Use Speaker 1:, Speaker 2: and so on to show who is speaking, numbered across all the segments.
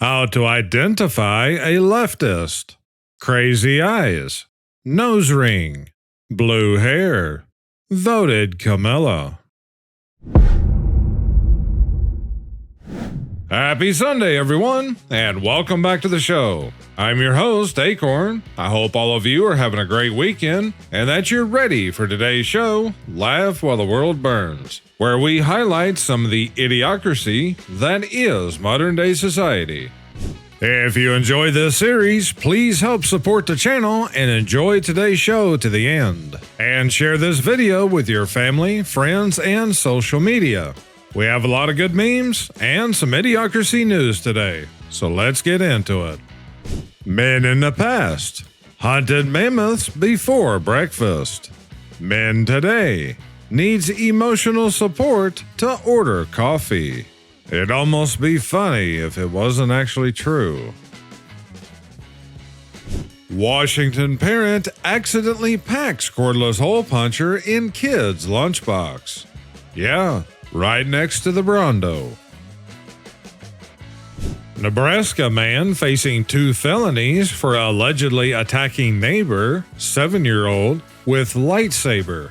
Speaker 1: How to identify a leftist. Crazy eyes. Nose ring. Blue hair. Voted Camilla. Happy Sunday, everyone, and welcome back to the show. I'm your host, Akorn. I hope all of you are having a great weekend and that you're ready for today's show, Laugh While the World Burns, where we highlight some of the idiocracy that is modern-day society. If you enjoy this series, please help support the channel and enjoy today's show to the end. And share this video with your family, friends, and social media. We have a lot of good memes and some idiocracy news today, so let's get into it. Men in the past. Hunted mammoths before breakfast. Men today. Needs emotional support to order coffee. It'd almost be funny if it wasn't actually true. Washington parent accidentally packs cordless hole puncher in kid's lunchbox. Yeah, right next to the Brondo. Nebraska man facing 2 felonies for allegedly attacking neighbor, 7-year-old, with lightsaber.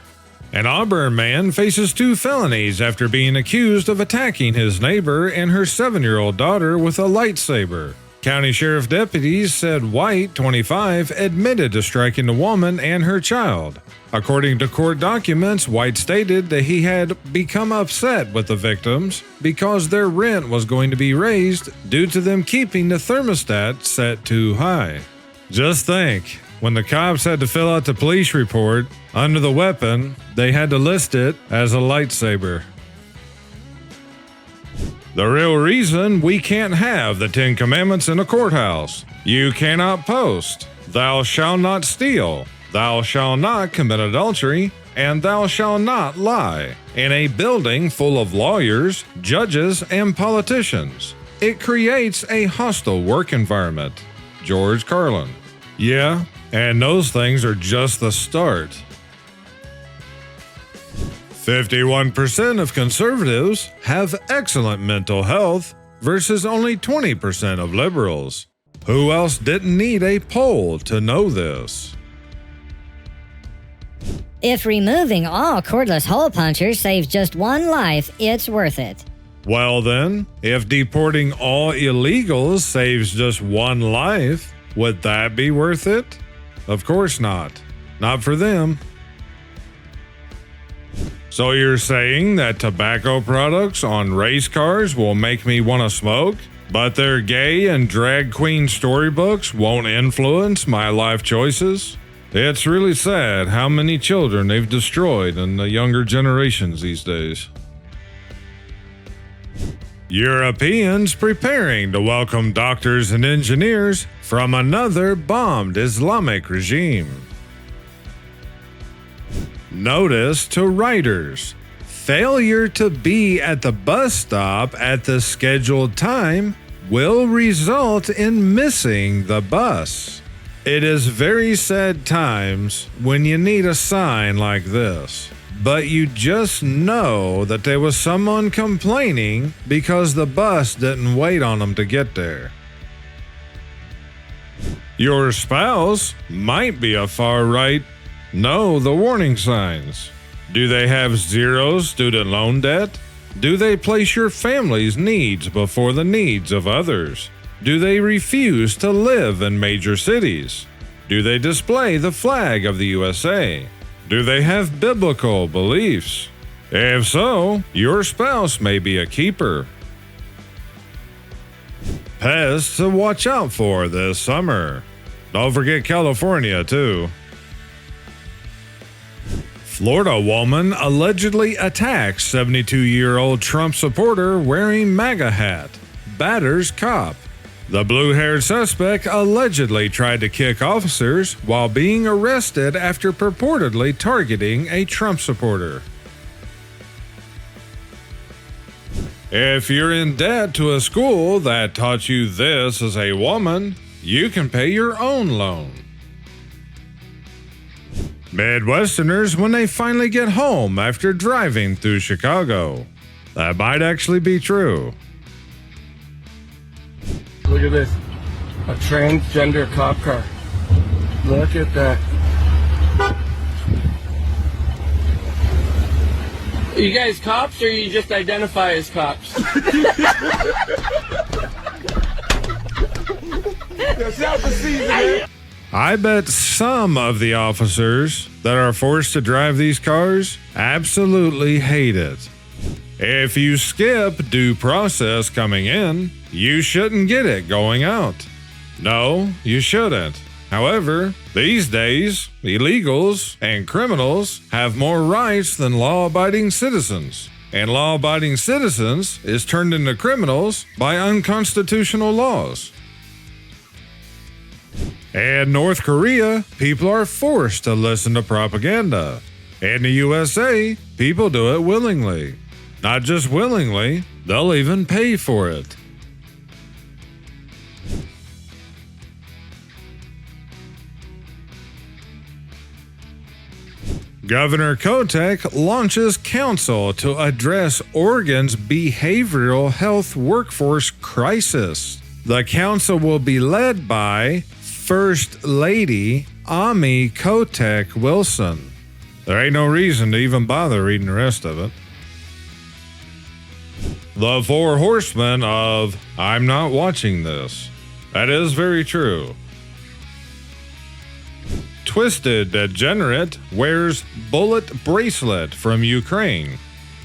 Speaker 1: An Auburn man faces 2 felonies after being accused of attacking his neighbor and her 7-year-old daughter with a lightsaber. County Sheriff deputies said White, 25, admitted to striking the woman and her child. According to court documents, White stated that he had become upset with the victims because their rent was going to be raised due to them keeping the thermostat set too high. Just think, when the cops had to fill out the police report, under the weapon, they had to list it as a lightsaber. The real reason we can't have the 10 Commandments in a courthouse. You cannot post. Thou shalt not steal. Thou shalt not commit adultery. And thou shalt not lie. In a building full of lawyers, judges, and politicians. It creates a hostile work environment. George Carlin. Yeah, and those things are just the start. 51% of conservatives have excellent mental health versus only 20% of liberals. Who else didn't need a poll to know this?
Speaker 2: If removing all cordless hole punchers saves just 1 life, it's worth it.
Speaker 1: Well then, if deporting all illegals saves just 1 life, would that be worth it? Of course not. Not for them. So you're saying that tobacco products on race cars will make me want to smoke, but their gay and drag queen storybooks won't influence my life choices? It's really sad how many children they've destroyed in the younger generations these days. Europeans preparing to welcome doctors and engineers from another bombed Islamic regime. Notice to riders. Failure to be at the bus stop at the scheduled time will result in missing the bus. It is very sad times when you need a sign like this, but you just know that there was someone complaining because the bus didn't wait on them to get there. Your spouse might be a far right. Know the warning signs. Do they have 0 student loan debt? Do they place your family's needs before the needs of others? Do they refuse to live in major cities? Do they display the flag of the USA? Do they have biblical beliefs? If so, your spouse may be a keeper. Pests to watch out for this summer. Don't forget California, too. Florida woman allegedly attacks 72-year-old Trump supporter wearing MAGA hat. Batters cop. The blue-haired suspect allegedly tried to kick officers while being arrested after purportedly targeting a Trump supporter. If you're in debt to a school that taught you this as a woman, you can pay your own loan. Midwesterners when they finally get home after driving through Chicago. That might actually be true.
Speaker 3: Look at this. A transgender cop car. Look at that. Are you guys cops or you just identify as cops? That's not the season.
Speaker 1: I bet some of the officers that are forced to drive these cars absolutely hate it. If you skip due process coming in, you shouldn't get it going out. No, you shouldn't. However, these days, illegals and criminals have more rights than law-abiding citizens. And law-abiding citizens is turned into criminals by unconstitutional laws. In North Korea, people are forced to listen to propaganda. In the USA, people do it willingly. Not just willingly, they'll even pay for it. Governor Kotek launches council to address Oregon's behavioral health workforce crisis. The council will be led by First Lady Amy Kotek Wilson. There ain't no reason to even bother reading the rest of it. The four horsemen of I'm not watching this. That is very true. Twisted Degenerate wears bullet bracelet from Ukraine.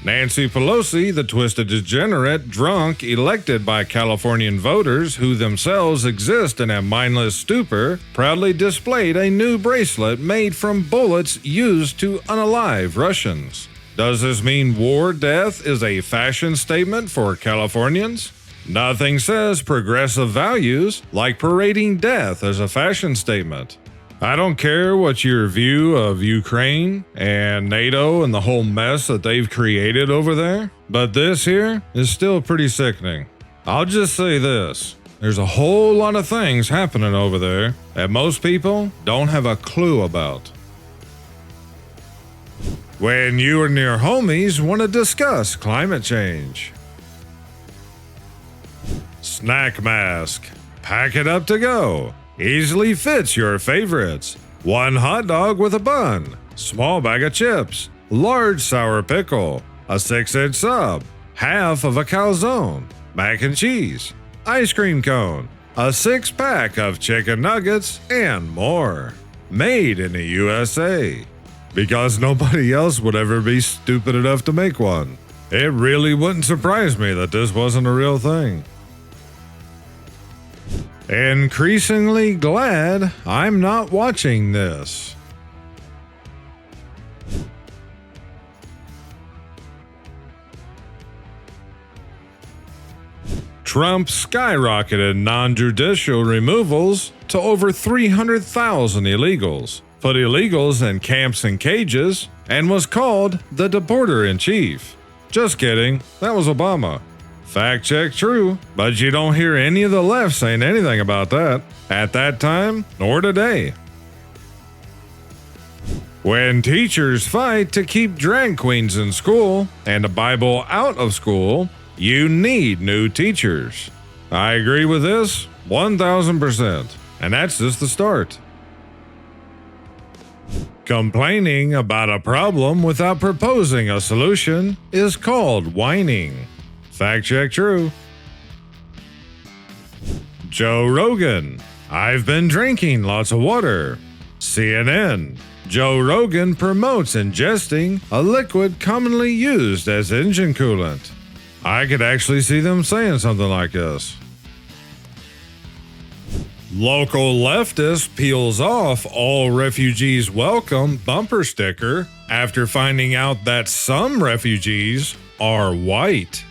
Speaker 1: Nancy Pelosi, the twisted degenerate drunk elected by Californian voters who themselves exist in a mindless stupor, proudly displayed a new bracelet made from bullets used to unalive Russians. Does this mean war death is a fashion statement for Californians? Nothing says progressive values like parading death as a fashion statement. I don't care what your view of Ukraine and NATO and the whole mess that they've created over there, but this here is still pretty sickening. I'll just say this. There's a whole lot of things happening over there that most people don't have a clue about. When you and your homies want to discuss climate change. Snack mask. Pack it up to go. Easily fits your favorites. 1 hot dog with a bun, small bag of chips, large sour pickle, a 6-inch sub, half of a calzone, mac and cheese, ice cream cone, a 6-pack of chicken nuggets, and more. Made in the USA. Because nobody else would ever be stupid enough to make one. It really wouldn't surprise me that this wasn't a real thing. Increasingly glad I'm not watching this. Trump skyrocketed non-judicial removals to over 300,000 illegals, put illegals in camps and cages, and was called the deporter-in-chief. Just kidding, that was Obama. Fact check true, but you don't hear any of the left saying anything about that at that time nor today. When teachers fight to keep drag queens in school and the Bible out of school, you need new teachers. I agree with this 1000%, and that's just the start. Complaining about a problem without proposing a solution is called whining. Fact check true. Joe Rogan. I've been drinking lots of water. CNN. Joe Rogan promotes ingesting a liquid commonly used as engine coolant. I could actually see them saying something like this. Local leftist peels off all refugees welcome bumper sticker after finding out that some refugees are white.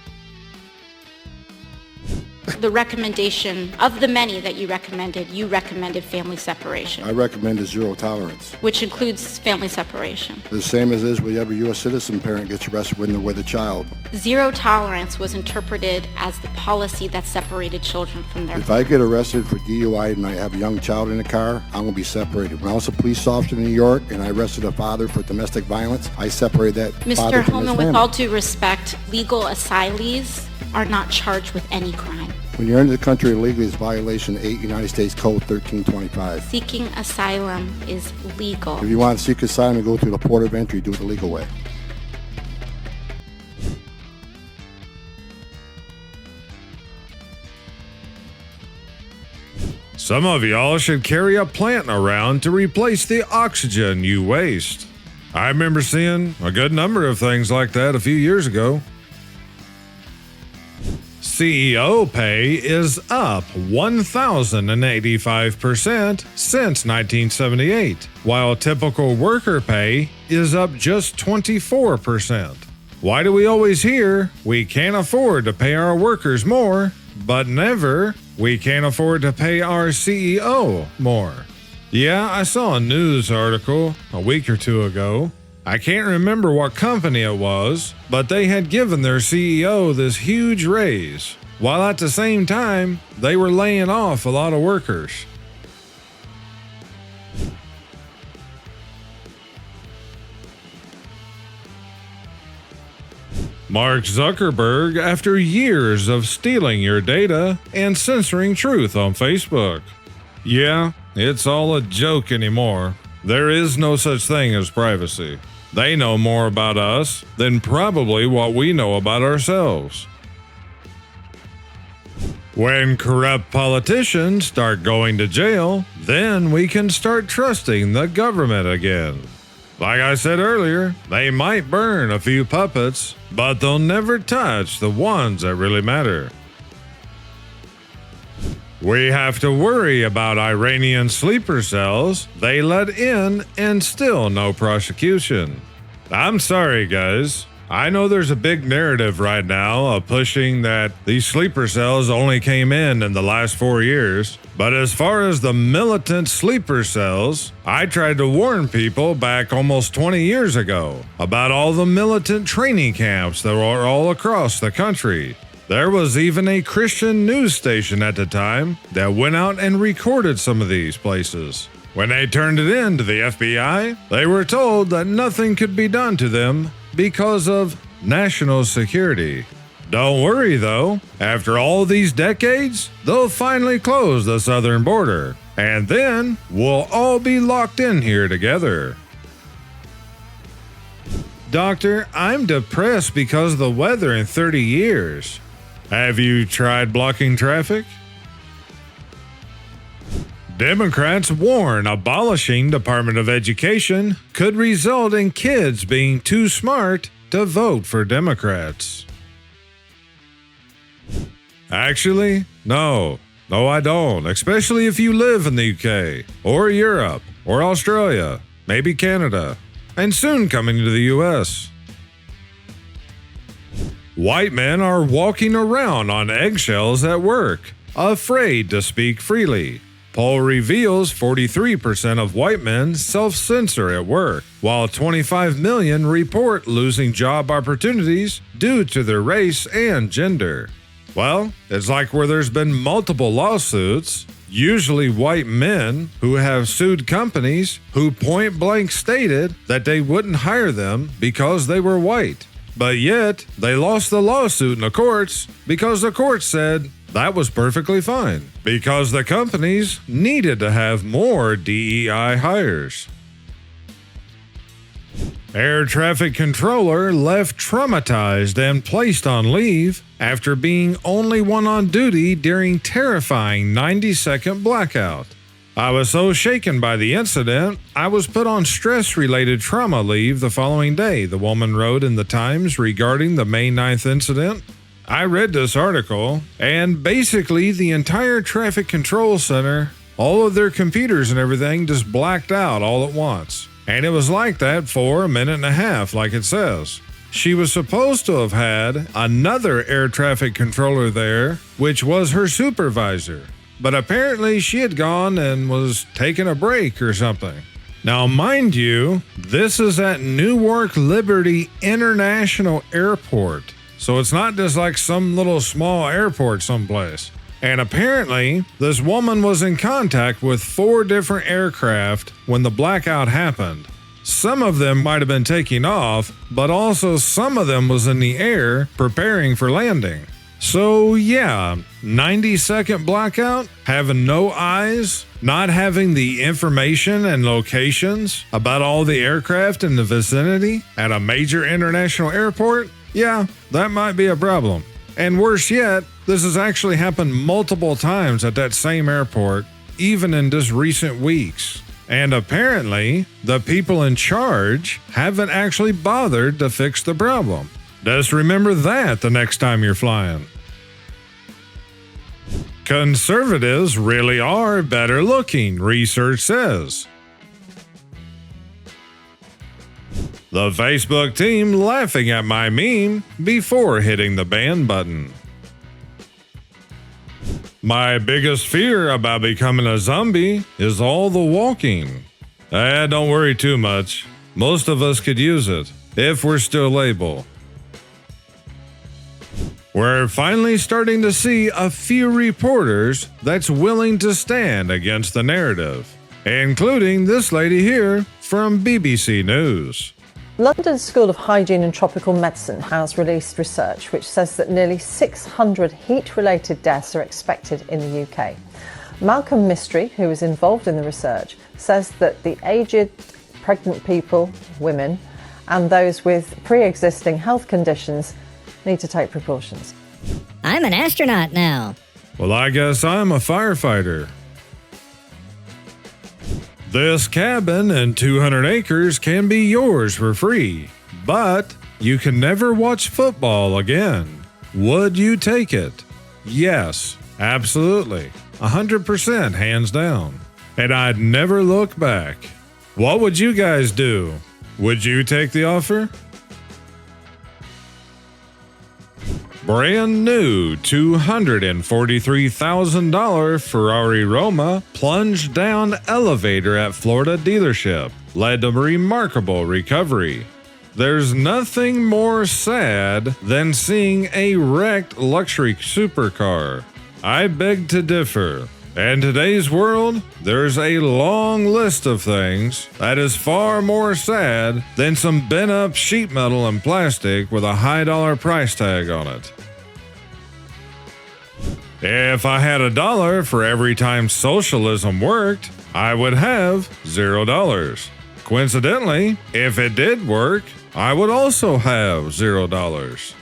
Speaker 4: The recommendation of the many that you recommended family separation.
Speaker 5: I recommend a zero tolerance.
Speaker 4: Which includes family separation.
Speaker 5: The same as is with every U.S. citizen parent gets arrested when they're with a child.
Speaker 4: Zero tolerance was interpreted as the policy that separated children from their
Speaker 5: If I get arrested for DUI and I have a young child in the car, I'm going to be separated. When I was a police officer in New York and I arrested a father for domestic violence, I separated that father
Speaker 4: Mr.
Speaker 5: from his
Speaker 4: Holman,
Speaker 5: family.
Speaker 4: with all due respect, legal asylees are not charged with any crime.
Speaker 5: When you enter the country illegally, it's violation 8 United States Code 1325.
Speaker 4: Seeking asylum is legal.
Speaker 5: If you want to seek asylum and go through the port of entry, do it the legal way.
Speaker 1: Some of y'all should carry a plant around to replace the oxygen you waste. I remember seeing a good number of things like that a few years ago. CEO pay is up 1,085% since 1978, while typical worker pay is up just 24%. Why do we always hear we can't afford to pay our workers more, but never we can't afford to pay our CEO more? Yeah, I saw a news article a week or two ago. I can't remember what company it was, but they had given their CEO this huge raise, while at the same time, they were laying off a lot of workers. Mark Zuckerberg, after years of stealing your data and censoring truth on Facebook. Yeah, it's all a joke anymore. There is no such thing as privacy. They know more about us than probably what we know about ourselves. When corrupt politicians start going to jail, then we can start trusting the government again. Like I said earlier, they might burn a few puppets, but they'll never touch the ones that really matter. We have to worry about Iranian sleeper cells they let in and still no prosecution. I'm sorry, guys. I know there's a big narrative right now of pushing that these sleeper cells only came in the last 4 years. But as far as the militant sleeper cells, I tried to warn people back almost 20 years ago about all the militant training camps that were all across the country. There was even a Christian news station at the time that went out and recorded some of these places. When they turned it in to the FBI, they were told that nothing could be done to them because of national security. Don't worry though, after all these decades, they'll finally close the southern border, and then we'll all be locked in here together. Doctor, I'm depressed because of the weather in 30 years. Have you tried blocking traffic? Democrats warn abolishing Department of Education could result in kids being too smart to vote for Democrats. Actually, no, I don't, especially if you live in the UK, or Europe, or Australia, maybe Canada, and soon coming to the US. White men are walking around on eggshells at work, afraid to speak freely. Poll reveals 43% of white men self-censor at work, while 25 million report losing job opportunities due to their race and gender. Well, it's like where there's been multiple lawsuits, usually white men who have sued companies who point blank stated that they wouldn't hire them because they were white. But yet, they lost the lawsuit in the courts because the court said that was perfectly fine, because the companies needed to have more DEI hires. Air traffic controller left traumatized and placed on leave after being only one on duty during terrifying 90-second blackout. I was so shaken by the incident, I was put on stress-related trauma leave the following day, the woman wrote in the Times regarding the May 9th incident. I read this article, and basically the entire traffic control center, all of their computers and everything just blacked out all at once. And it was like that for a minute and a half, like it says. She was supposed to have had another air traffic controller there, which was her supervisor. But apparently she had gone and was taking a break or something. Now, mind you, this is at Newark Liberty International Airport. So it's not just like some little small airport someplace. And apparently, this woman was in contact with 4 different aircraft when the blackout happened. Some of them might have been taking off, but also some of them was in the air preparing for landing. So yeah, 90-second blackout, having no eyes, not having the information and locations about all the aircraft in the vicinity at a major international airport, yeah, that might be a problem. And worse yet, this has actually happened multiple times at that same airport, even in just recent weeks. And apparently, the people in charge haven't actually bothered to fix the problem. Just remember that the next time you're flying. Conservatives really are better looking, research says. The Facebook team laughing at my meme before hitting the ban button. My biggest fear about becoming a zombie is all the walking. Don't worry too much. Most of us could use it, if we're still able. We're finally starting to see a few reporters that's willing to stand against the narrative, including this lady here from BBC News.
Speaker 6: London School of Hygiene and Tropical Medicine has released research which says that nearly 600 heat-related deaths are expected in the UK. Malcolm Mystery, who is involved in the research, says that the aged, pregnant people, women, and those with pre-existing health conditions need to take precautions.
Speaker 2: I'm an astronaut now.
Speaker 1: Well, I guess I'm a firefighter. This cabin and 200 acres can be yours for free, but you can never watch football again. Would you take it? Yes, absolutely. 100% hands down. And I'd never look back. What would you guys do? Would you take the offer? Brand new $243,000 Ferrari Roma plunged down elevator at Florida dealership, led to remarkable recovery. There's nothing more sad than seeing a wrecked luxury supercar. I beg to differ. In today's world, there's a long list of things that is far more sad than some bent-up sheet metal and plastic with a high dollar price tag on it. If I had $1 for every time socialism worked, I would have $0. Coincidentally, if it did work, I would also have $0.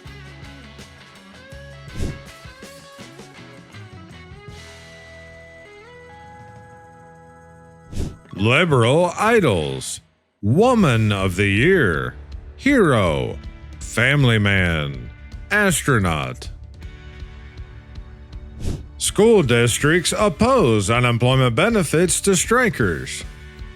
Speaker 1: Liberal idols. Woman of the Year. Hero. Family man. Astronaut. School districts oppose unemployment benefits to strikers.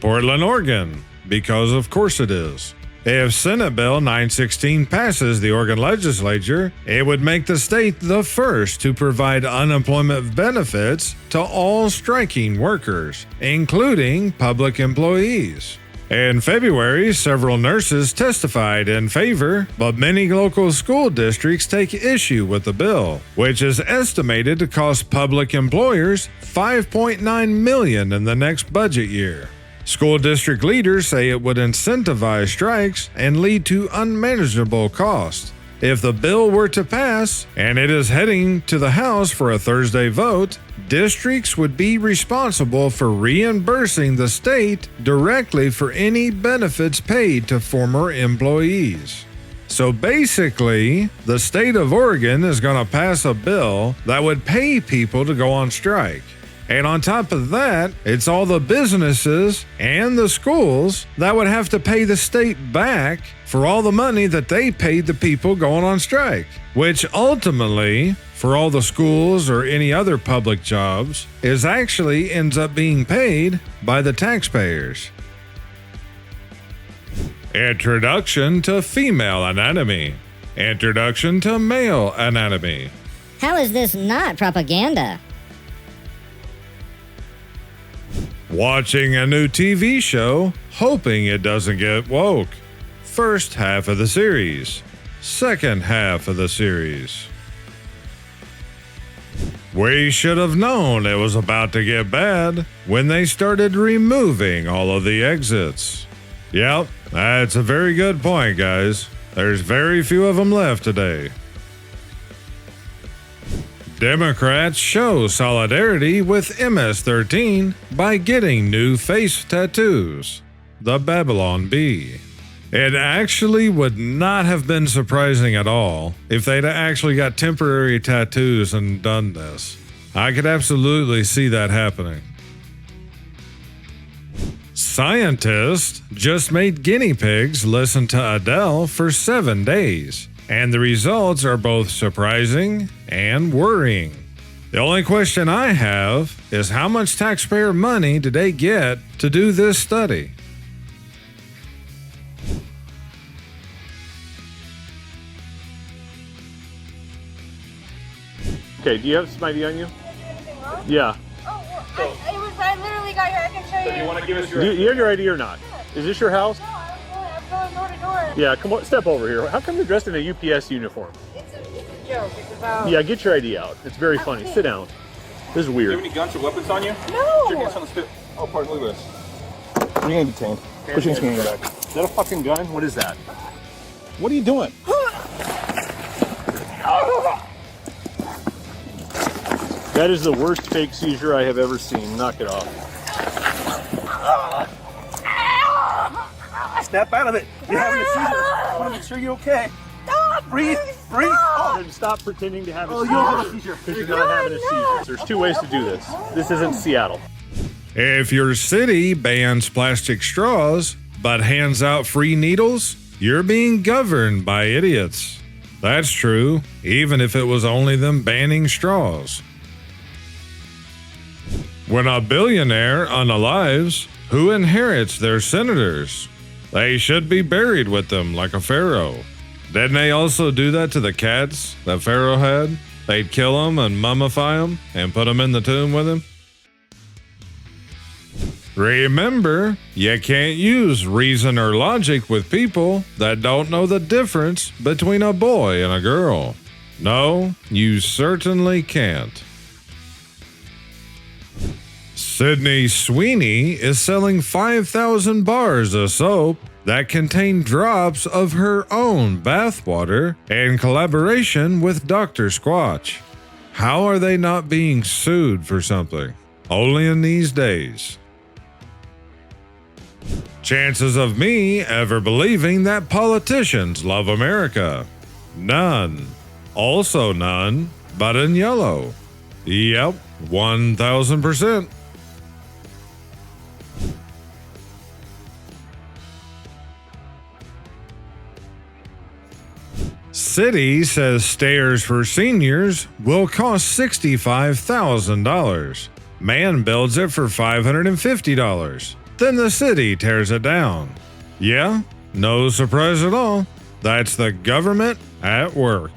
Speaker 1: Portland, Oregon, because of course it is. If Senate Bill 916 passes the Oregon legislature, it would make the state the first to provide unemployment benefits to all striking workers, including public employees. In February, several nurses testified in favor, but many local school districts take issue with the bill, which is estimated to cost public employers $5.9 million in the next budget year. School district leaders say it would incentivize strikes and lead to unmanageable costs. If the bill were to pass, and it is heading to the House for a Thursday vote, districts would be responsible for reimbursing the state directly for any benefits paid to former employees. So basically, the state of Oregon is going to pass a bill that would pay people to go on strike. And on top of that, it's all the businesses and the schools that would have to pay the state back for all the money that they paid the people going on strike, which ultimately, for all the schools or any other public jobs, is actually ends up being paid by the taxpayers. Introduction to female anatomy. Introduction to male anatomy.
Speaker 2: How is this not propaganda?
Speaker 1: Watching a new TV show, hoping it doesn't get woke. First half of the series. Second half of the series. We should have known it was about to get bad when they started removing all of the exits. Yep, that's a very good point, guys. There's very few of them left today. Democrats show solidarity with MS-13 by getting new face tattoos. The Babylon Bee. It actually would not have been surprising at all if they'd actually got temporary tattoos and done this. I could absolutely see that happening. Scientists just made guinea pigs listen to Adele for 7 days, and the results are both surprising and worrying. The only question I have is how much taxpayer money did they get to do this study?
Speaker 7: Okay, do you have some ID on you? Yeah.
Speaker 8: I literally got here. I can show you.
Speaker 7: So do you want to give us your ID? Do you have your ID or not? Is this your house?
Speaker 8: No, I'm going door to door.
Speaker 7: Yeah, come on, step over here. How come you're dressed in a UPS uniform?
Speaker 8: It's a joke. It's about...
Speaker 7: Yeah, get your ID out. It's very funny. Sit down. This is
Speaker 9: Do
Speaker 7: weird.
Speaker 9: you have any guns or weapons on you?
Speaker 8: No!
Speaker 9: Put your hands on the spit. Oh, pardon, look at this. You're getting detained. Put your hands in your back.
Speaker 7: Is that a fucking gun? What is that? What are you doing? That is the worst fake seizure I have ever seen. Knock it off. Snap out of it. You're having a seizure. I want to make sure you're okay. Breathe. Breathe. Oh, then stop pretending to have a seizure. You don't have a seizure. Because you're not having a seizure. There's 2 ways to do this. This isn't Seattle.
Speaker 1: If your city bans plastic straws but hands out free needles, you're being governed by idiots. That's true, even if it was only them banning straws. When a billionaire unalives, who inherits their senators? They should be buried with them like a pharaoh. Didn't they also do that to the cats that Pharaoh had? They'd kill them and mummify them and put them in the tomb with him. Remember, you can't use reason or logic with people that don't know the difference between a boy and a girl. No, you certainly can't. Sydney Sweeney is selling 5,000 bars of soap that contain drops of her own bathwater in collaboration with Dr. Squatch. How are they not being sued for something? Only in these days. Chances of me ever believing that politicians love America? None. Also none, but in yellow. Yep, 1,000%. City says stairs for seniors will cost $65,000. Man builds it for $550. Then the city tears it down. Yeah, no surprise at all. That's the government at work.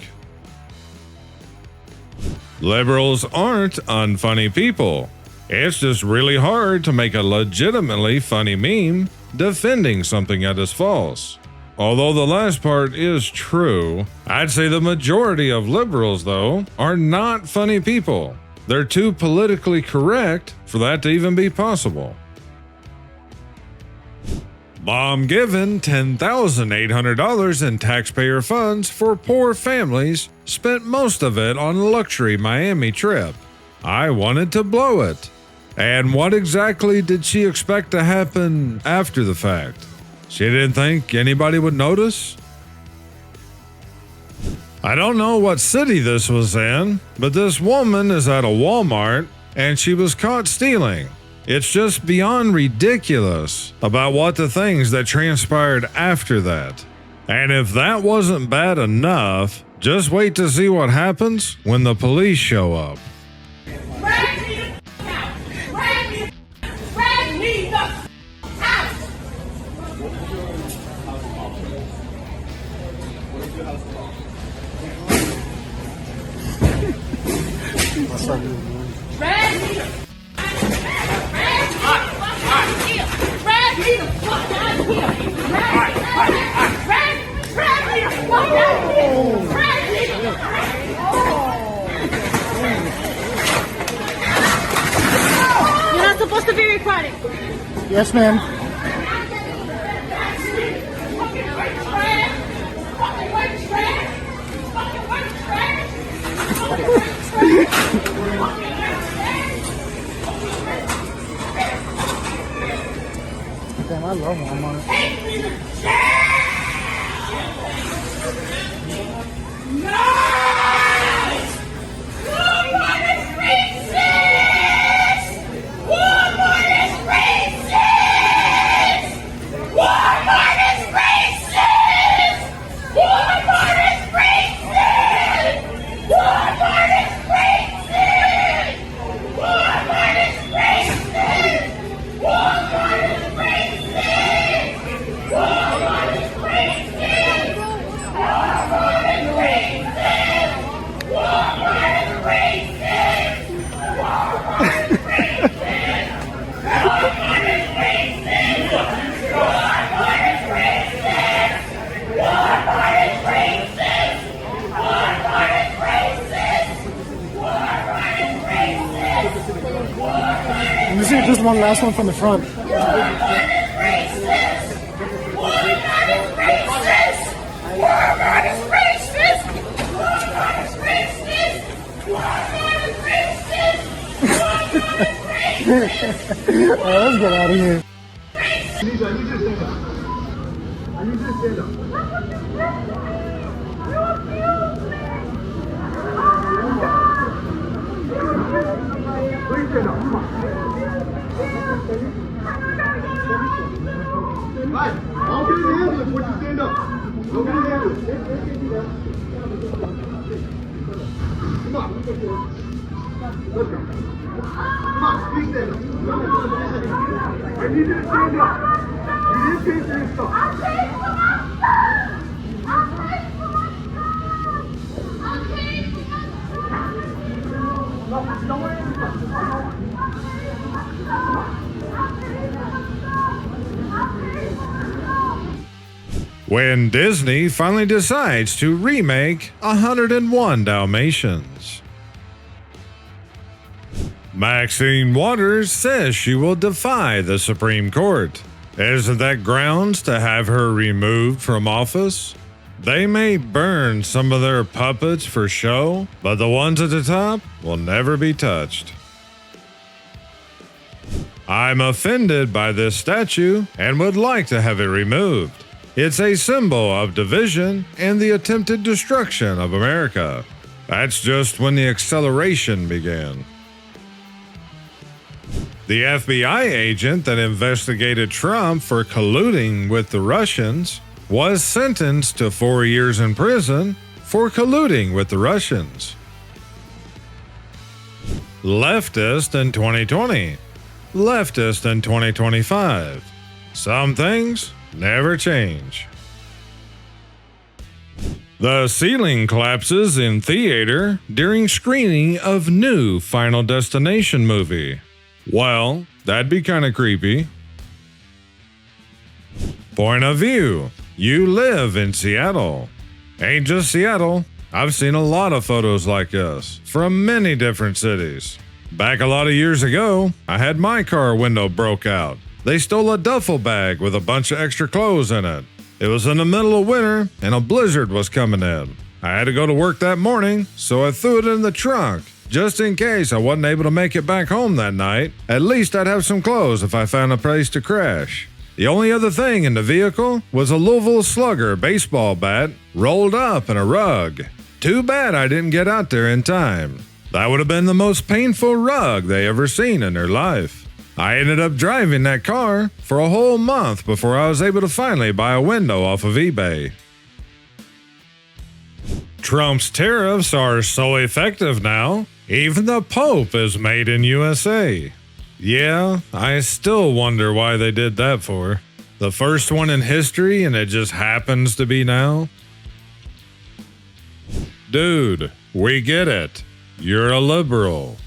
Speaker 1: Liberals aren't unfunny people. It's just really hard to make a legitimately funny meme defending something that is false. Although the last part is true, I'd say the majority of liberals, though, are not funny people. They're too politically correct for that to even be possible. Mom given $10,800 in taxpayer funds for poor families, spent most of it on a luxury Miami trip. I wanted to blow it. And what exactly did she expect to happen after the fact? She didn't think anybody would notice? I don't know what city this was in, but this woman is at a Walmart and she was caught stealing. It's just beyond ridiculous about what the things that transpired after that. And if that wasn't bad enough, just wait to see what happens when the police show up.
Speaker 8: You're not supposed to be recording.
Speaker 3: Yes, ma'am.
Speaker 10: Damn, I love Walmart. This is just one last one from the front. Alright, let's get out of here.
Speaker 9: I need you to stand up. I need you to stand up. Please stand up. Come on. Guys, I'll get in the ambulance once you stand up. I'll get in the ambulance. Come on. Let's go. Come on, please stand up. I need you to stand up. You need to stand for yourself.
Speaker 1: When Disney finally decides to remake 101 Dalmatians. Maxine Waters says she will defy the Supreme Court. Isn't that grounds to have her removed from office? They may burn some of their puppets for show, but the ones at the top will never be touched. I'm offended by this statue and would like to have it removed. It's a symbol of division and the attempted destruction of America. That's just when the acceleration began. The FBI agent that investigated Trump for colluding with the Russians was sentenced to 4 years in prison for colluding with the Russians. Leftist in 2020. Leftist in 2025. Some things never change. The ceiling collapses in theater during screening of new Final Destination movie. Well, that'd be kind of creepy. Point of view. You live in Seattle. Ain't just Seattle. I've seen a lot of photos like this from many different cities. Back a lot of years ago, I had my car window broke out. They stole a duffel bag with a bunch of extra clothes in it. It was in the middle of winter and a blizzard was coming in. I had to go to work that morning, so I threw it in the trunk. Just in case I wasn't able to make it back home that night, at least I'd have some clothes if I found a place to crash. The only other thing in the vehicle was a Louisville Slugger baseball bat rolled up in a rug. Too bad I didn't get out there in time. That would have been the most painful rug they ever seen in their life. I ended up driving that car for a whole month before I was able to finally buy a window off of eBay. Trump's tariffs are so effective now, even the Pope is made in USA. Yeah, I still wonder why they did that for. The first one in history and it just happens to be now? Dude, we get it. You're a liberal.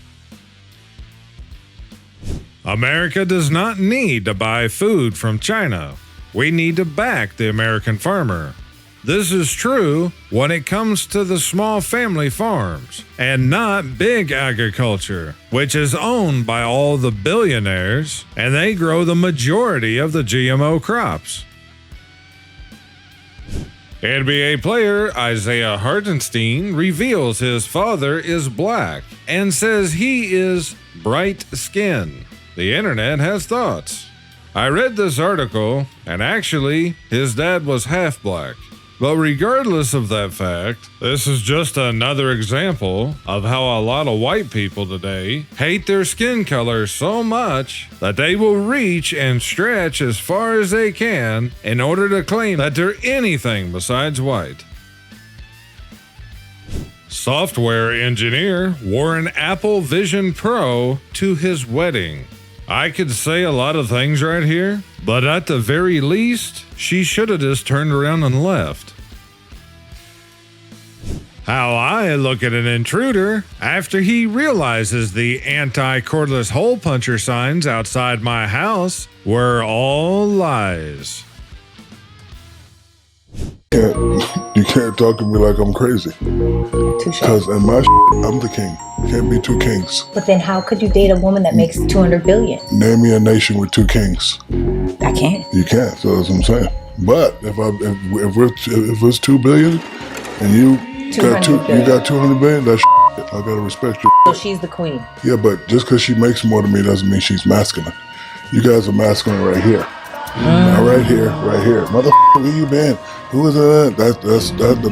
Speaker 1: America does not need to buy food from China. We need to back the American farmer. This is true when it comes to the small family farms and not big agriculture, which is owned by all the billionaires, and they grow the majority of the GMO crops. NBA player Isaiah Hartenstein reveals his father is black and says he is bright-skinned. The internet has thoughts. I read this article, and actually, his dad was half black. But regardless of that fact, this is just another example of how a lot of white people today hate their skin color so much that they will reach and stretch as far as they can in order to claim that they're anything besides white. Software engineer wore an Apple Vision Pro to his wedding. I could say a lot of things right here, but at the very least, she should have just turned around and left. How I look at an intruder after he realizes the anti-cordless hole puncher signs outside my house were all lies.
Speaker 11: You can't talk to me like I'm crazy. Because in my I'm the king. Can't be two kings.
Speaker 12: But then how could you date a woman that makes 200 billion?
Speaker 11: Name me a nation with two kings.
Speaker 12: I can't.
Speaker 11: You can't, so that's what I'm saying. But if it's 2 billion and you got 200 billion, that's I gotta respect you.
Speaker 12: So she's the queen.
Speaker 11: Yeah, but just because she makes more than me doesn't mean she's masculine. You guys are masculine right here. Now right here. Motherfucker, where you been? Who is that?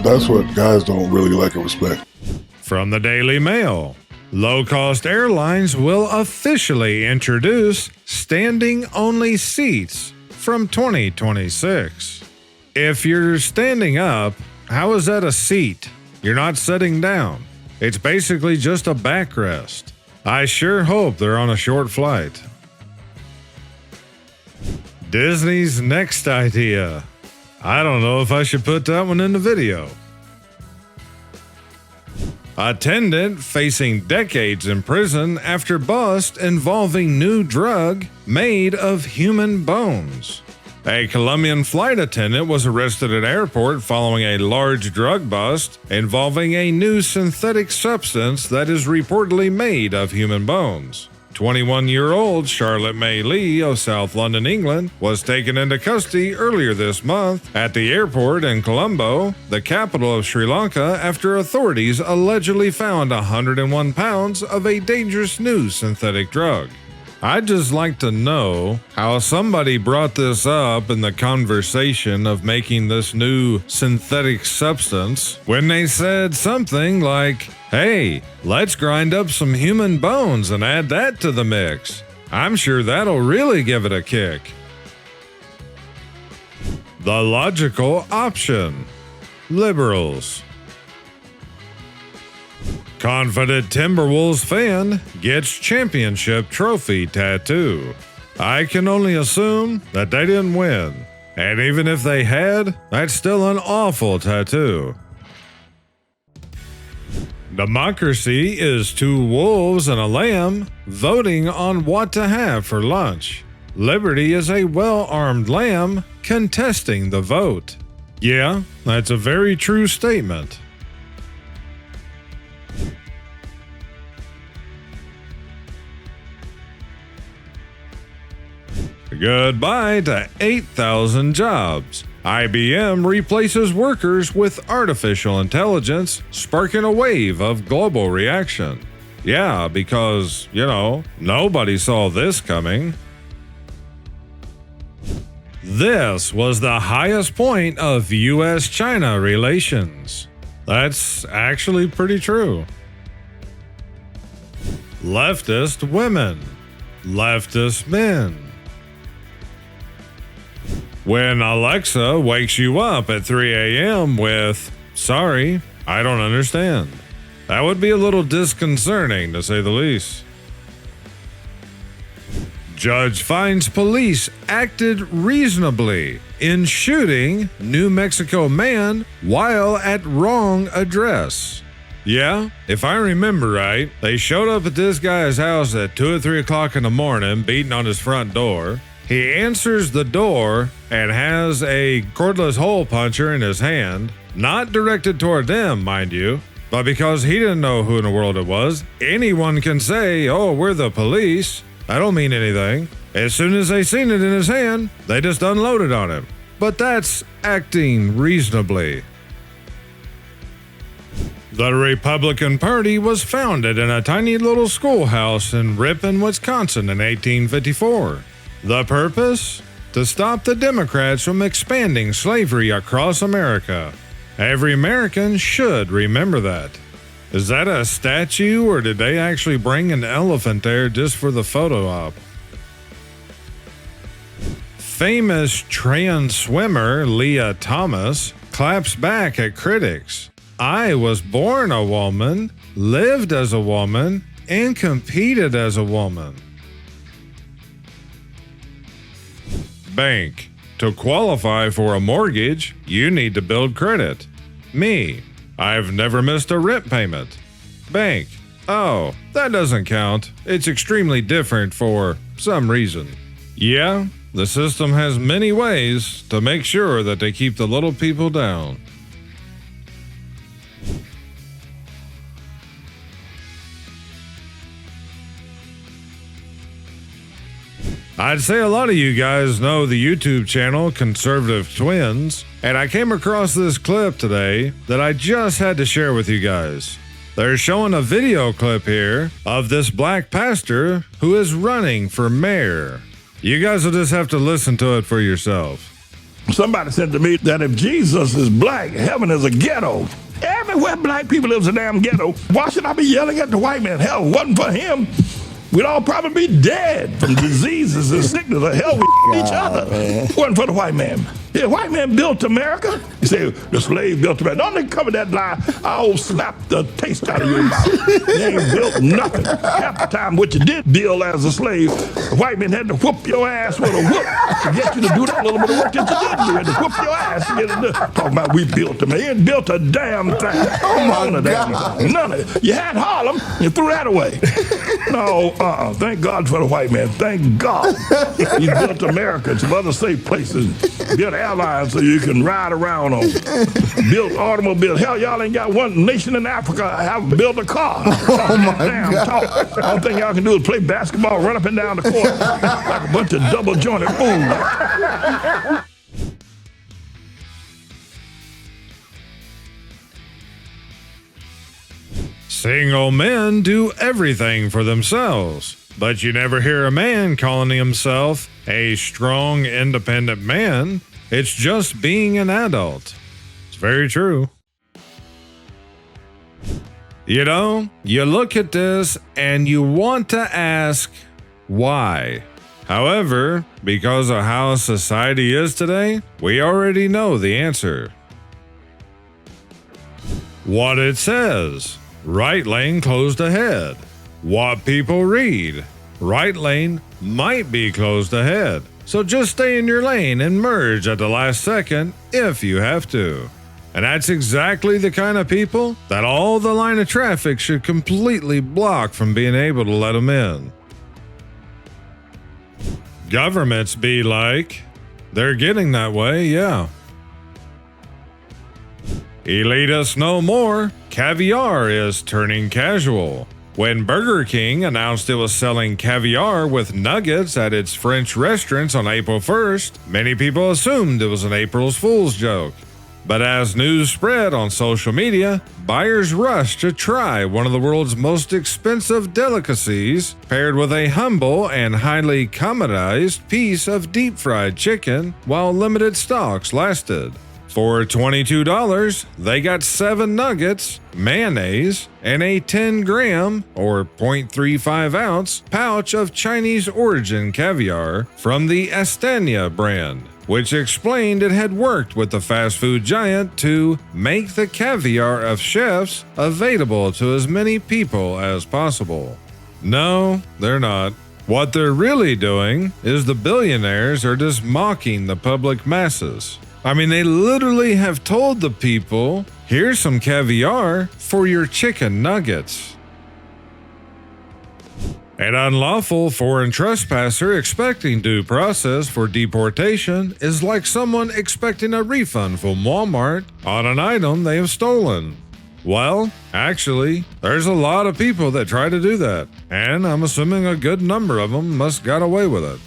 Speaker 11: That's what guys don't really like and respect.
Speaker 1: From the Daily Mail, low-cost airlines will officially introduce standing-only seats from 2026. If you're standing up, how is that a seat? You're not sitting down. It's basically just a backrest. I sure hope they're on a short flight. Disney's next idea. I don't know if I should put that one in the video. Attendant facing decades in prison after bust involving new drug made of human bones. A Colombian flight attendant was arrested at airport following a large drug bust involving a new synthetic substance that is reportedly made of human bones. 21-year-old Charlotte May Lee of South London, England, was taken into custody earlier this month at the airport in Colombo, the capital of Sri Lanka, after authorities allegedly found 101 pounds of a dangerous new synthetic drug. I'd just like to know how somebody brought this up in the conversation of making this new synthetic substance when they said something like, hey, let's grind up some human bones and add that to the mix. I'm sure that'll really give it a kick. The logical option. Liberals. Confident Timberwolves fan gets championship trophy tattoo. I can only assume that they didn't win. And even if they had, that's still an awful tattoo. Democracy is two wolves and a lamb voting on what to have for lunch. Liberty is a well-armed lamb contesting the vote. Yeah, that's a very true statement. Goodbye to 8,000 jobs. IBM replaces workers with artificial intelligence, sparking a wave of global reaction. Yeah, because, nobody saw this coming. This was the highest point of US-China relations. That's actually pretty true. Leftist women. Leftist men. When Alexa wakes you up at 3 a.m. with, sorry, I don't understand. That would be a little disconcerting, to say the least. Judge finds police acted reasonably in shooting New Mexico man while at wrong address. Yeah, if I remember right, they showed up at this guy's house at 2 or 3 o'clock in the morning, beating on his front door. He answers the door and has a cordless hole puncher in his hand, not directed toward them, mind you, but because he didn't know who in the world it was, anyone can say, oh, we're the police. I don't mean anything. As soon as they seen it in his hand, they just unloaded on him. but that's acting reasonably. The Republican Party was founded in a tiny little schoolhouse in Ripon, Wisconsin in 1854. The purpose? To stop the Democrats from expanding slavery across America. Every American should remember that. Is that a statue, or did they actually bring an elephant there just for the photo op? Famous trans swimmer Leah Thomas claps back at critics. I was born a woman, lived as a woman, and competed as a woman. Bank. To qualify for a mortgage, you need to build credit. Me. I've never missed a rent payment. Bank. Oh, that doesn't count. It's extremely different for some reason. Yeah, the system has many ways to make sure that they keep the little people down. I'd say a lot of you guys know the YouTube channel Conservative Twins, and I came across this clip today that I just had to share with you guys. They're showing a video clip here of this black pastor who is running for mayor. You guys will just have to listen to it for yourself.
Speaker 13: Somebody said to me that if Jesus is black, heaven is a ghetto. Everywhere black people live is a damn ghetto. Why should I be yelling at the white man? Hell, it wasn't for him, we'd all probably be dead from diseases and sickness. Or hell, we each other. It wasn't for the white man. The white man built America. You say, the slave built America. Don't they cover that lie? I'll slap the taste out of your mouth. You ain't built nothing. Half the time, what you did build as a slave, the white man had to whoop your ass with a whoop to get you to do that little bit of work that you did do. Had to whoop your ass to get it done. Talking about we built America. You ain't built a damn thing. Oh, my God. None of it. You had Harlem, you threw that away. No, thank God for the white man. Thank God. He built America and some other safe places. Built airlines so you can ride around on. Built automobiles. Hell, y'all ain't got one nation in Africa have built a car. Oh, my God. Talk. All thing y'all can do is play basketball, run up and down the court like a bunch of double-jointed fools.
Speaker 1: Single men do everything for themselves, but you never hear a man calling himself a strong, independent man. It's just being an adult. It's very true. You know, you look at this and you want to ask why. However, because of how society is today, we already know the answer. What it says. Right lane closed ahead. What people read. Right lane might be closed ahead. So just stay in your lane and merge at the last second if you have to. And that's exactly the kind of people that all the line of traffic should completely block from being able to let them in. Governments be like, they're getting that way, yeah. Elitists no more. Caviar is turning casual. When Burger King announced it was selling caviar with nuggets at its French restaurants on April 1st, many people assumed it was an April Fool's joke. But as news spread on social media, buyers rushed to try one of the world's most expensive delicacies, paired with a humble and highly commoditized piece of deep-fried chicken while limited stocks lasted. For $22, they got 7 nuggets, mayonnaise, and a 10-gram, or 0.35 ounce, pouch of Chinese origin caviar from the Astania brand, which explained it had worked with the fast food giant to make the caviar of chefs available to as many people as possible. No, they're not. What they're really doing is the billionaires are just mocking the public masses. I mean, they literally have told the people, here's some caviar for your chicken nuggets. An unlawful foreign trespasser expecting due process for deportation is like someone expecting a refund from Walmart on an item they have stolen. Well, actually, there's a lot of people that try to do that, and I'm assuming a good number of them must got away with it.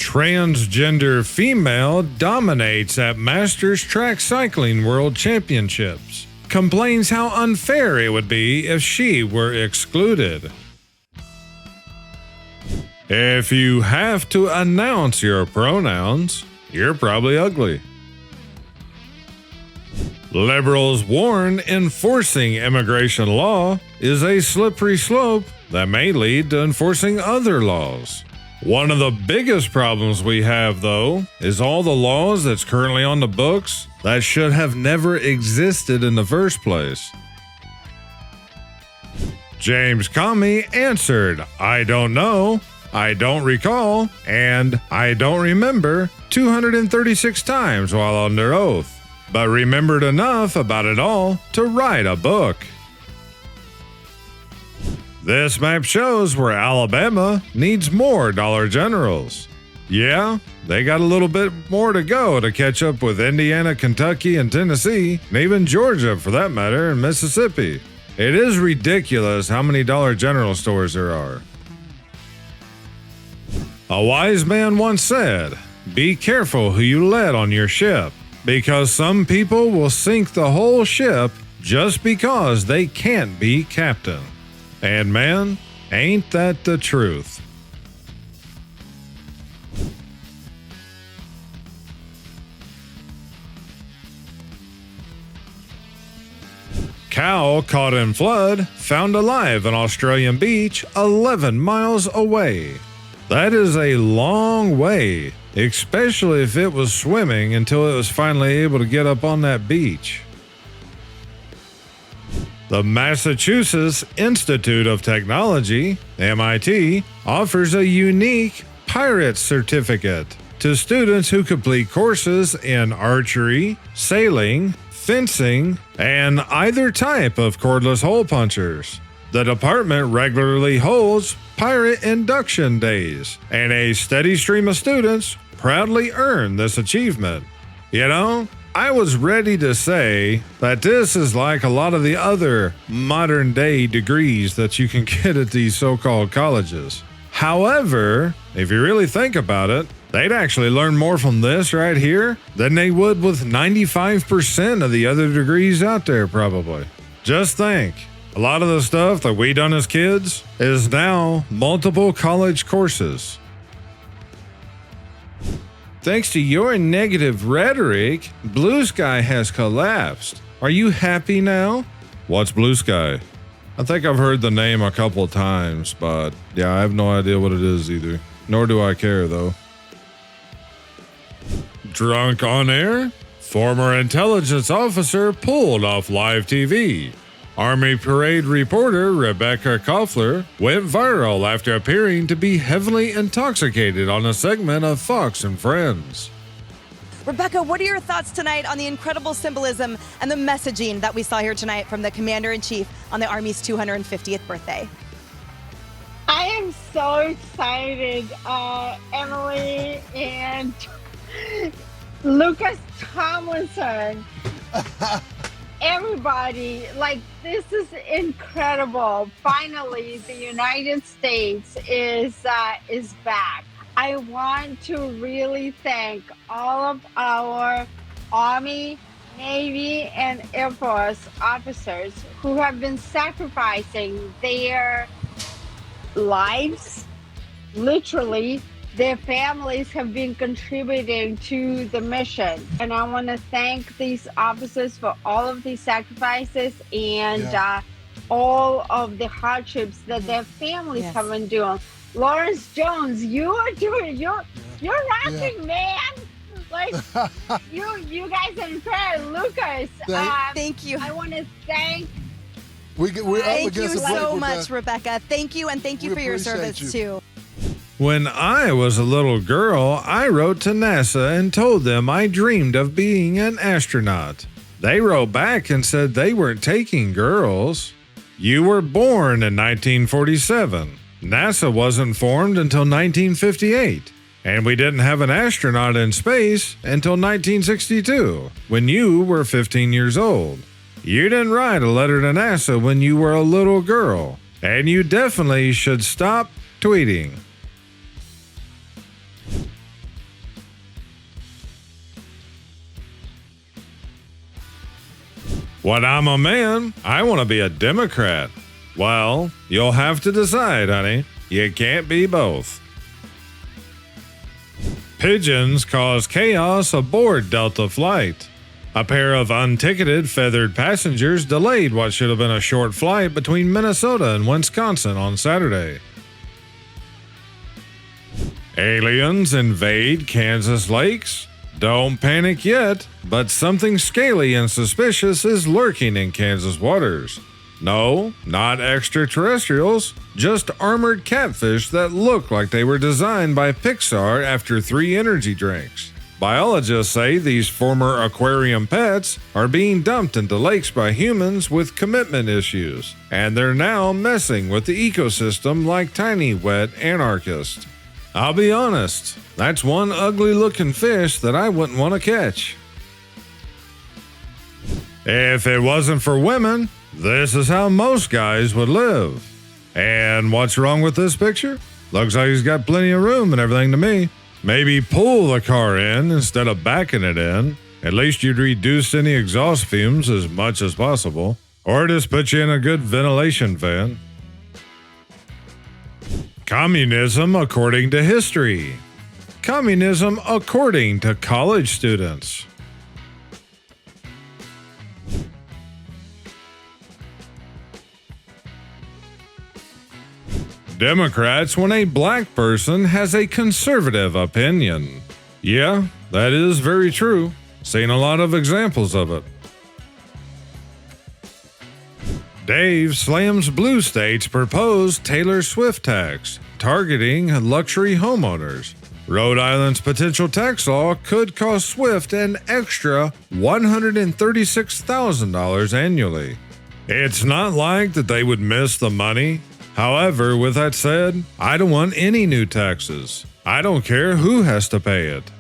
Speaker 1: Transgender female dominates at Masters Track Cycling World Championships. Complains how unfair it would be if she were excluded. If you have to announce your pronouns, you're probably ugly. Liberals warn enforcing immigration law is a slippery slope that may lead to enforcing other laws. One of the biggest problems we have, though, is all the laws that's currently on the books that should have never existed in the first place. James Comey answered, "I don't know, I don't recall, and I don't remember" 236 times while under oath, but remembered enough about it all to write a book. This map shows where Alabama needs more Dollar Generals. Yeah, they got a little bit more to go to catch up with Indiana, Kentucky, and Tennessee, and even Georgia for that matter, and Mississippi. It is ridiculous how many Dollar General stores there are. A wise man once said, "Be careful who you let on your ship, because some people will sink the whole ship just because they can't be captain." And man, ain't that the truth. Cow caught in flood, found alive on Australian beach 11 miles away. That is a long way, especially if it was swimming until it was finally able to get up on that beach. The Massachusetts Institute of Technology, MIT, offers a unique pirate certificate to students who complete courses in archery, sailing, fencing, and either type of cordless hole punchers. The department regularly holds pirate induction days, and a steady stream of students proudly earn this achievement. You know, I was ready to say that this is like a lot of the other modern day degrees that you can get at these so-called colleges. However, if you really think about it, they'd actually learn more from this right here than they would with 95% of the other degrees out there probably. Just think, a lot of the stuff that we done as kids is now multiple college courses. Thanks to your negative rhetoric, Blue Sky has collapsed. Are you happy now? What's Blue Sky? I think I've heard the name a couple of times, but yeah, I have no idea what it is either. Nor do I care, though. Drunk on air? Former intelligence officer pulled off live TV. Army Parade reporter Rebecca Koffler went viral after appearing to be heavily intoxicated on a segment of Fox and Friends.
Speaker 14: Rebecca, what are your thoughts tonight on the incredible symbolism and the messaging that we saw here tonight from the Commander-in-Chief on the Army's 250th birthday?
Speaker 8: I am so excited, Emily and Lucas Tomlinson. Everybody, like, this is incredible. Finally, the United States is back. I want to really thank all of our Army, Navy, and Air Force officers who have been sacrificing their lives, literally. Their families have been contributing to the mission. And I want to thank these officers for all of these sacrifices and all of the hardships that their families have been doing. Lawrence Jones, you are doing, you're rocking, man. Like, you guys are incredible. Lucas,
Speaker 14: thank you.
Speaker 8: I want to thank
Speaker 14: Thank you so much, Rebecca. Thank you, and thank you for your service, too.
Speaker 1: When I was a little girl, I wrote to NASA and told them I dreamed of being an astronaut. They wrote back and said they weren't taking girls. You were born in 1947. NASA wasn't formed until 1958. And we didn't have an astronaut in space until 1962, when you were 15 years old. You didn't write a letter to NASA when you were a little girl. And you definitely should stop tweeting. When I'm a man, I want to be a Democrat. Well, you'll have to decide, honey. You can't be both. Pigeons cause chaos aboard Delta flight. A pair of unticketed feathered passengers delayed what should have been a short flight between Minnesota and Wisconsin on Saturday. Aliens invade Kansas lakes? Don't panic yet, but something scaly and suspicious is lurking in Kansas waters. No, not extraterrestrials, just armored catfish that look like they were designed by Pixar after 3 energy drinks. Biologists say these former aquarium pets are being dumped into lakes by humans with commitment issues, and they're now messing with the ecosystem like tiny wet anarchists. I'll be honest, that's one ugly looking fish that I wouldn't want to catch. If it wasn't for women, this is how most guys would live. And what's wrong with this picture? Looks like he's got plenty of room and everything to me. Maybe pull the car in instead of backing it in. At least you'd reduce any exhaust fumes as much as possible. Or just put you in a good ventilation fan. Communism according to history. Communism according to college students. Democrats when a black person has a conservative opinion. Yeah, that is very true. Seen a lot of examples of it. Dave slams blue states' proposed Taylor Swift tax, targeting luxury homeowners. Rhode Island's potential tax law could cost Swift an extra $136,000 annually. It's not like that they would miss the money. However, with that said, I don't want any new taxes. I don't care who has to pay it.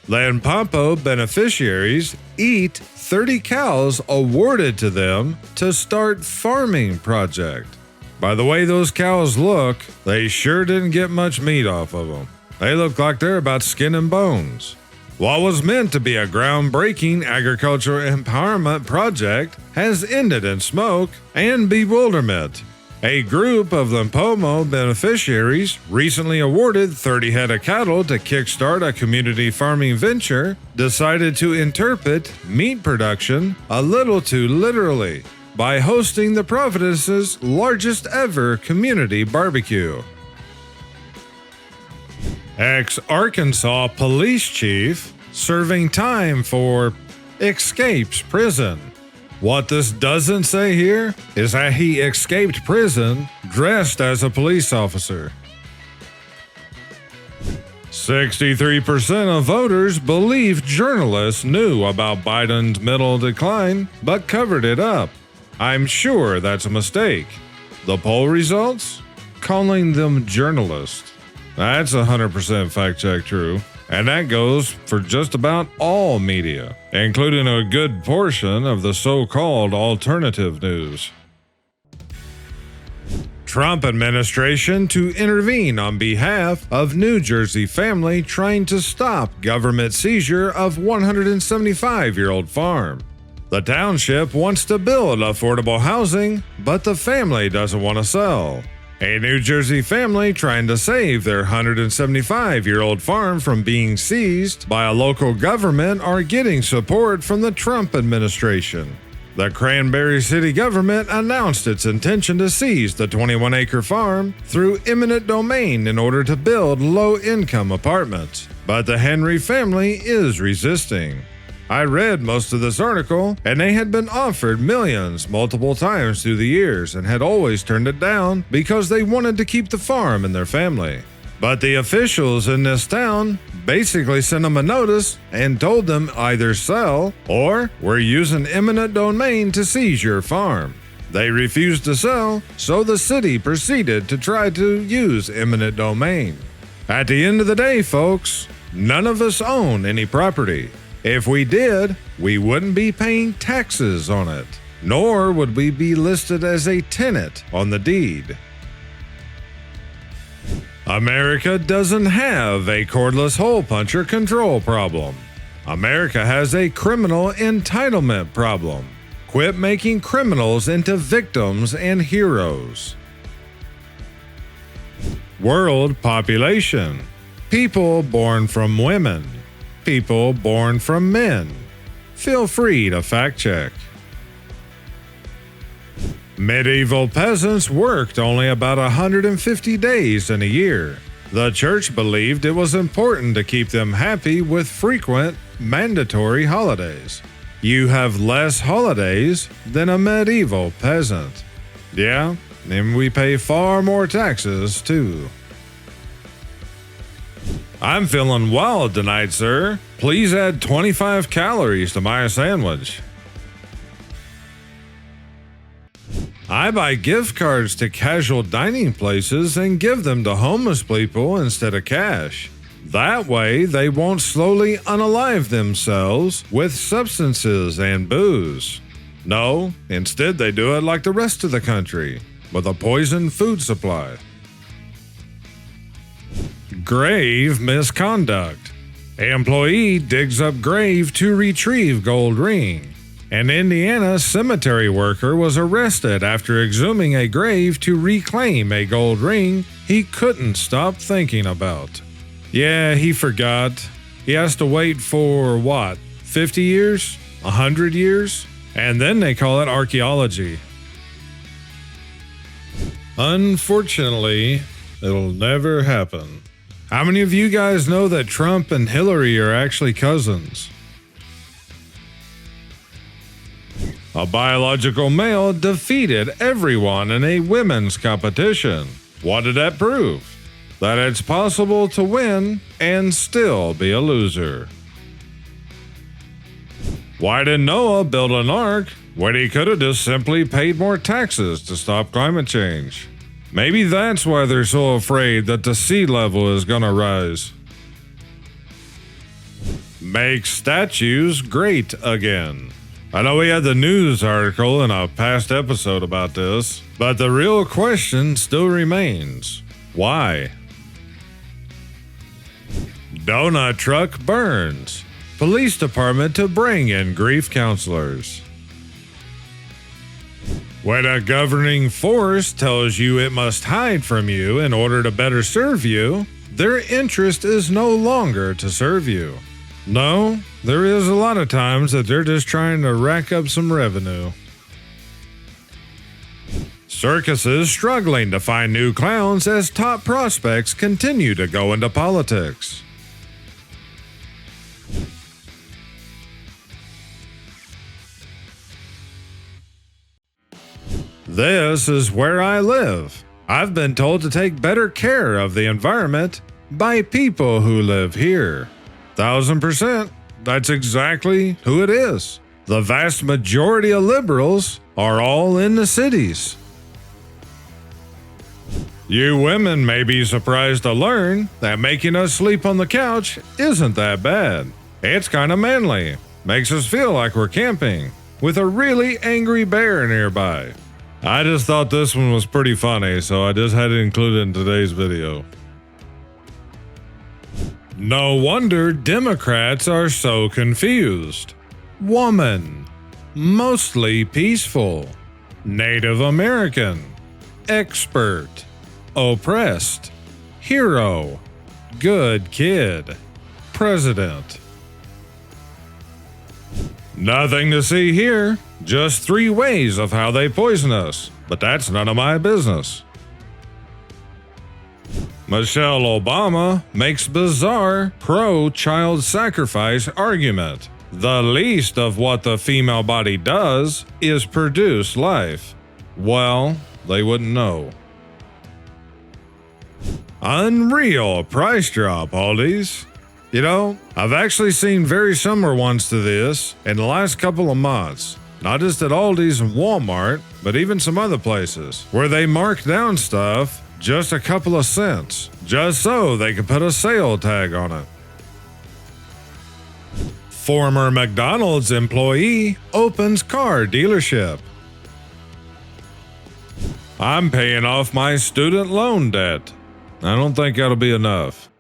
Speaker 1: Limpopo beneficiaries eat 30 cows awarded to them to start farming project. By the way those cows look, they sure didn't get much meat off of them. They look like they're about skin and bones. What was meant to be a groundbreaking agricultural empowerment project has ended in smoke and bewilderment. A group of Limpopo beneficiaries, recently awarded 30 head of cattle to kickstart a community farming venture, decided to interpret meat production a little too literally by hosting the Providence's largest ever community barbecue. Ex-Arkansas police chief serving time for escapes prison. What this doesn't say here is that he escaped prison dressed as a police officer. 63% of voters believe journalists knew about Biden's mental decline but covered it up. I'm sure that's a mistake. The poll results? Calling them journalists. That's 100% fact check true, and that goes for just about all media, including a good portion of the so-called alternative news. Trump administration to intervene on behalf of New Jersey family trying to stop government seizure of 175-year-old farm. The township wants to build affordable housing, but the family doesn't want to sell. A New Jersey family trying to save their 175-year-old farm from being seized by a local government are getting support from the Trump administration. The Cranberry City government announced its intention to seize the 21-acre farm through eminent domain in order to build low-income apartments, but the Henry family is resisting. I read most of this article, and they had been offered millions multiple times through the years and had always turned it down because they wanted to keep the farm in their family. But the officials in this town basically sent them a notice and told them either sell or we're using eminent domain to seize your farm. They refused to sell, so the city proceeded to try to use eminent domain. At the end of the day, folks, none of us own any property. If we did, we wouldn't be paying taxes on it, nor would we be listed as a tenant on the deed. America doesn't have a cordless hole puncher control problem. America has a criminal entitlement problem. Quit making criminals into victims and heroes. World population. People born from women. People born from men. Feel free to fact check. Medieval peasants worked only about 150 days in a year. The church believed it was important to keep them happy with frequent, mandatory holidays. You have less holidays than a medieval peasant. Yeah, and we pay far more taxes, too. I'm feeling wild tonight, sir. Please add 25 calories to my sandwich. I buy gift cards to casual dining places and give them to homeless people instead of cash. That way, they won't slowly unalive themselves with substances and booze. No, instead they do it like the rest of the country, with a poisoned food supply. Grave misconduct. Employee digs up grave to retrieve gold ring. An Indiana cemetery worker was arrested after exhuming a grave to reclaim a gold ring he couldn't stop thinking about. Yeah, he forgot. He has to wait for, 50 years? 100 years? And then they call it archaeology. Unfortunately, it'll never happen. How many of you guys know that Trump and Hillary are actually cousins? A biological male defeated everyone in a women's competition. What did that prove? That it's possible to win and still be a loser. Why did Noah build an ark when he could have just simply paid more taxes to stop climate change? Maybe that's why they're so afraid that the sea level is gonna rise. Make statues great again. I know we had the news article in a past episode about this, but the real question still remains. Why? Donut truck burns. Police department to bring in grief counselors. When a governing force tells you it must hide from you in order to better serve you, their interest is no longer to serve you. No, there is a lot of times that they're just trying to rack up some revenue. Circuses struggling to find new clowns as top prospects continue to go into politics. This is where I live. I've been told to take better care of the environment by people who live here. 1000%. That's exactly who it is. The vast majority of liberals are all in the cities. You women may be surprised to learn that making us sleep on the couch isn't that bad. It's kind of manly. Makes us feel like we're camping with a really angry bear nearby. I just thought this one was pretty funny, so I just had to include it in today's video. No wonder Democrats are so confused. Woman, mostly peaceful. Native American, expert, oppressed, hero, good kid, president. Nothing to see here, just 3 ways of how they poison us, but that's none of my business. Michelle Obama makes bizarre pro-child sacrifice argument. The least of what the female body does is produce life. Well, they wouldn't know. Unreal price drop, oldies. You know, I've actually seen very similar ones to this in the last couple of months. Not just at Aldi's and Walmart, but even some other places, where they mark down stuff just a couple of cents, just so they could put a sale tag on it. Former McDonald's employee opens car dealership. I'm paying off my student loan debt. I don't think that'll be enough.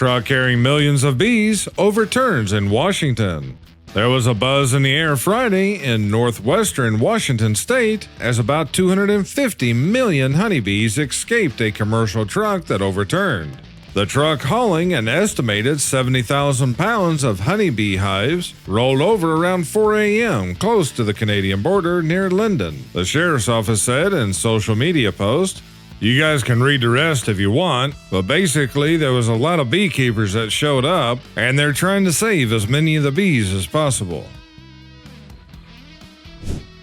Speaker 1: Truck carrying millions of bees overturns in Washington. There was a buzz in the air Friday in northwestern Washington state as about 250 million honeybees escaped a commercial truck that overturned. The truck hauling an estimated 70,000 pounds of honeybee hives rolled over around 4 a.m. close to the Canadian border near Linden, the sheriff's office said in social media post. You guys can read the rest if you want, but basically there was a lot of beekeepers that showed up, and they're trying to save as many of the bees as possible.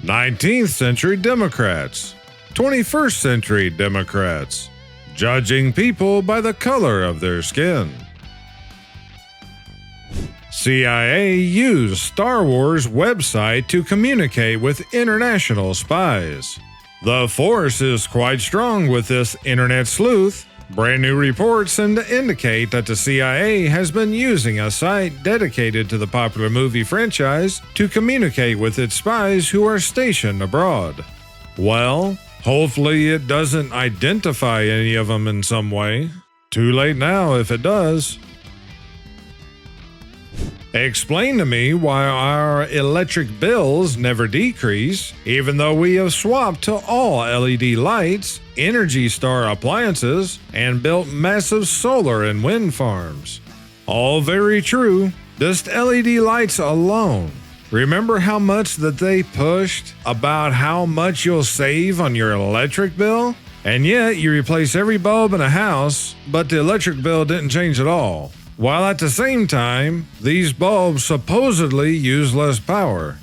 Speaker 1: 19th century Democrats, 21st century Democrats, judging people by the color of their skin. CIA used Star Wars website to communicate with international spies. The force is quite strong with this internet sleuth. Brand new reports seem to indicate that the CIA has been using a site dedicated to the popular movie franchise to communicate with its spies who are stationed abroad. Well, hopefully it doesn't identify any of them in some way. Too late now if it does. Explain to me why our electric bills never decrease, even though we have swapped to all LED lights, Energy Star appliances, and built massive solar and wind farms. All very true, just LED lights alone. Remember how much that they pushed about how much you'll save on your electric bill? And yet you replace every bulb in a house, but the electric bill didn't change at all. While at the same time, these bulbs supposedly use less power.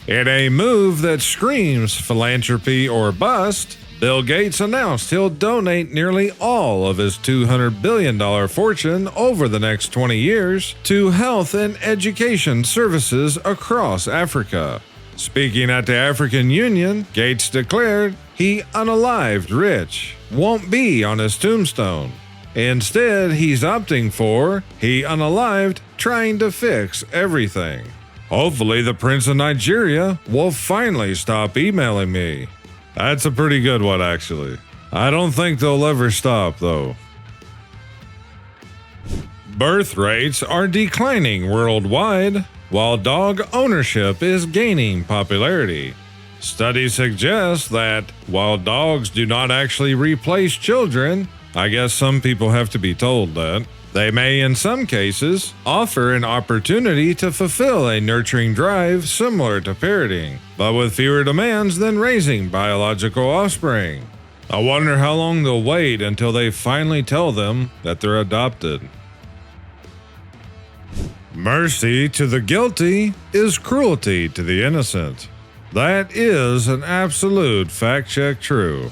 Speaker 1: In a move that screams philanthropy or bust, Bill Gates announced he'll donate nearly all of his $200 billion fortune over the next 20 years to health and education services across Africa. Speaking at the African Union, Gates declared he unalived rich won't be on his tombstone. Instead, he's opting for he unalived trying to fix everything. Hopefully, the Prince of Nigeria will finally stop emailing me. That's a pretty good one, actually. I don't think they'll ever stop, though. Birth rates are declining worldwide, while dog ownership is gaining popularity. Studies suggest that while dogs do not actually replace children, I guess some people have to be told that, they may in some cases offer an opportunity to fulfill a nurturing drive similar to parenting, but with fewer demands than raising biological offspring. I wonder how long they'll wait until they finally tell them that they're adopted. Mercy to the guilty is cruelty to the innocent. That is an absolute fact-check true.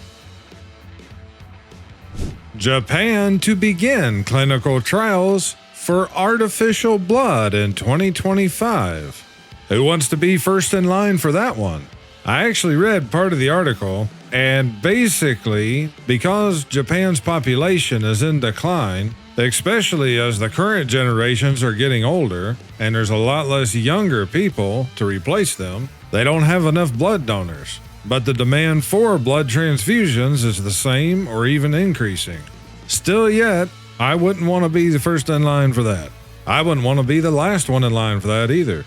Speaker 1: Japan to begin clinical trials for artificial blood in 2025. Who wants to be first in line for that one? I actually read part of the article, and basically, because Japan's population is in decline, especially as the current generations are getting older and there's a lot less younger people to replace them, they don't have enough blood donors. But the demand for blood transfusions is the same or even increasing. Still yet, I wouldn't want to be the first in line for that. I wouldn't want to be the last one in line for that either.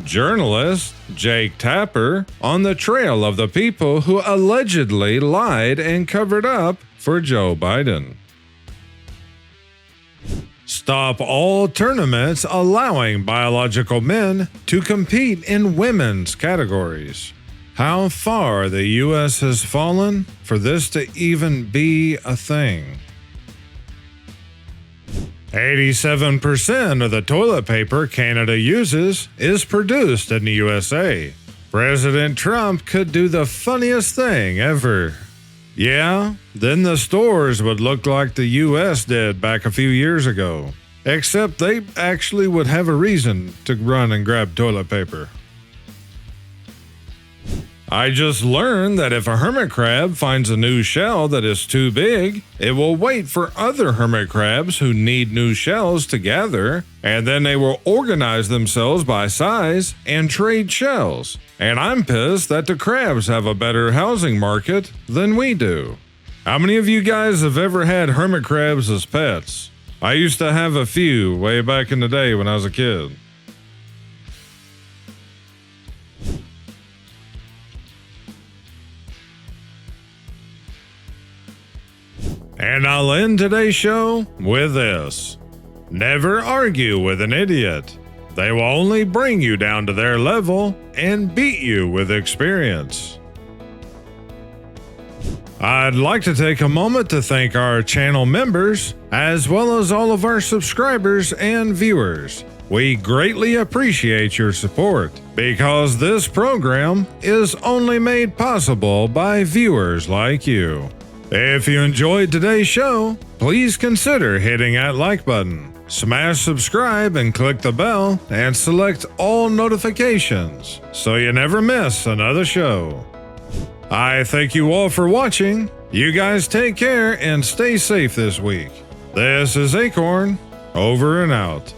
Speaker 1: Journalist Jake Tapper on the trail of the people who allegedly lied and covered up for Joe Biden. Stop all tournaments allowing biological men to compete in women's categories. How far the U.S. has fallen for this to even be a thing. 87% of the toilet paper Canada uses is produced in the USA. President Trump could do the funniest thing ever. Yeah, then the stores would look like the US did back a few years ago. Except they actually would have a reason to run and grab toilet paper. I just learned that if a hermit crab finds a new shell that is too big, it will wait for other hermit crabs who need new shells to gather, and then they will organize themselves by size and trade shells. And I'm pissed that the crabs have a better housing market than we do. How many of you guys have ever had hermit crabs as pets? I used to have a few way back in the day when I was a kid. And I'll end today's show with this. Never argue with an idiot. They will only bring you down to their level and beat you with experience. I'd like to take a moment to thank our channel members, as well as all of our subscribers and viewers. We greatly appreciate your support, because this program is only made possible by viewers like you. If you enjoyed today's show, please consider hitting that like button, smash subscribe and click the bell, and select all notifications so you never miss another show. I thank you all for watching. You guys take care and stay safe this week. This is Akorn, over and out.